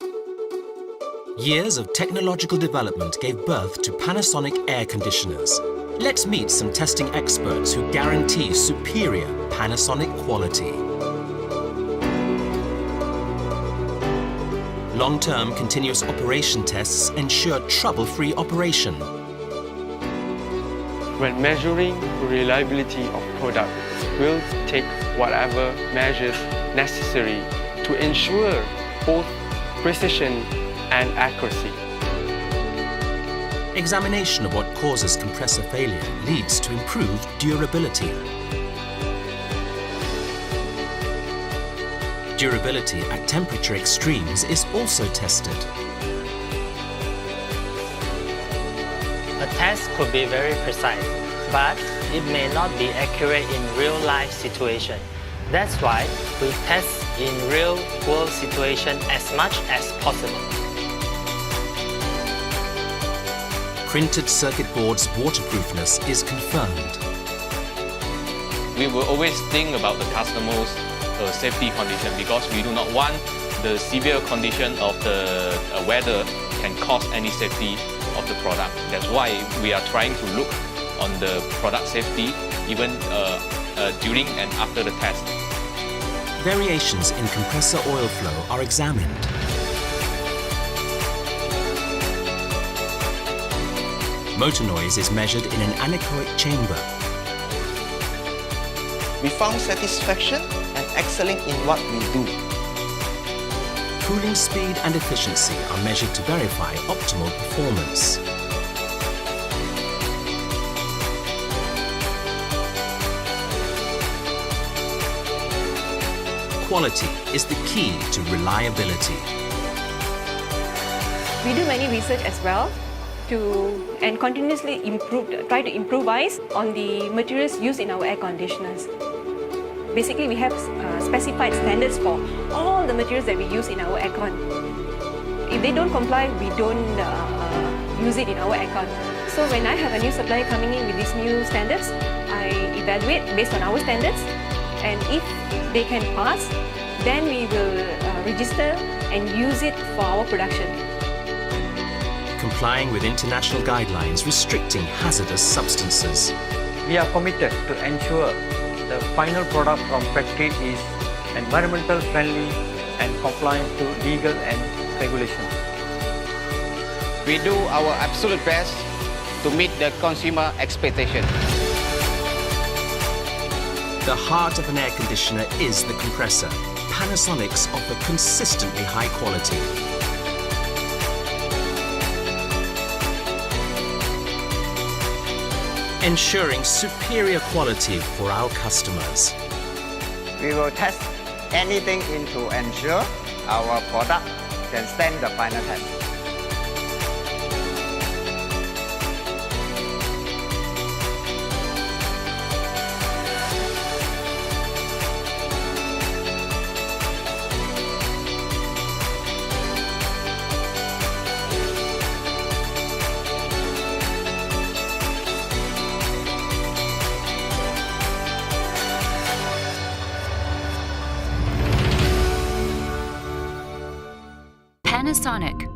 Years of technological development gave birth to Panasonic air conditioners. Let's meet some testing experts who guarantee superior Panasonic quality. Long-term continuous operation tests ensure trouble-free operation. When measuring reliability of product, we'll take whatever measures necessary to ensure both precision and accuracy. Examination of what causes compressor failure leads to improved durability. Durability at temperature extremes is also tested. A test could be very precise, but it may not be accurate in real-life situation. That's why we test in real-world situation as much as possible. Printed circuit board's waterproofness is confirmed. We will always think about the customer's safety condition because we do not want the severe condition of the weather can cause any safety of the product. That's why we are trying to look on the product safety even during and after the test. Variations in compressor oil flow are examined. Motor noise is measured in an anechoic chamber. We found satisfaction and excelling in what we do. Cooling speed and efficiency are measured to verify optimal performance. Quality is the key to reliability. We do many research as well and continuously try to improvise on the materials used in our air conditioners. Basically, we have specified standards for all the materials that we use in our aircon. If they don't comply, we don't use it in our aircon. So when I have a new supplier coming in with these new standards, I evaluate based on our standards, and if they can pass, then we will register and use it for our production. Complying with international guidelines restricting hazardous substances. We are committed to ensure the final product from factory is environmental friendly and compliant to legal and regulations. We do our absolute best to meet the consumer expectation. The heart of an air conditioner is the compressor. Panasonic's offer consistently high quality. Ensuring superior quality for our customers. We will test anything to ensure our product can stand the final test. Panasonic.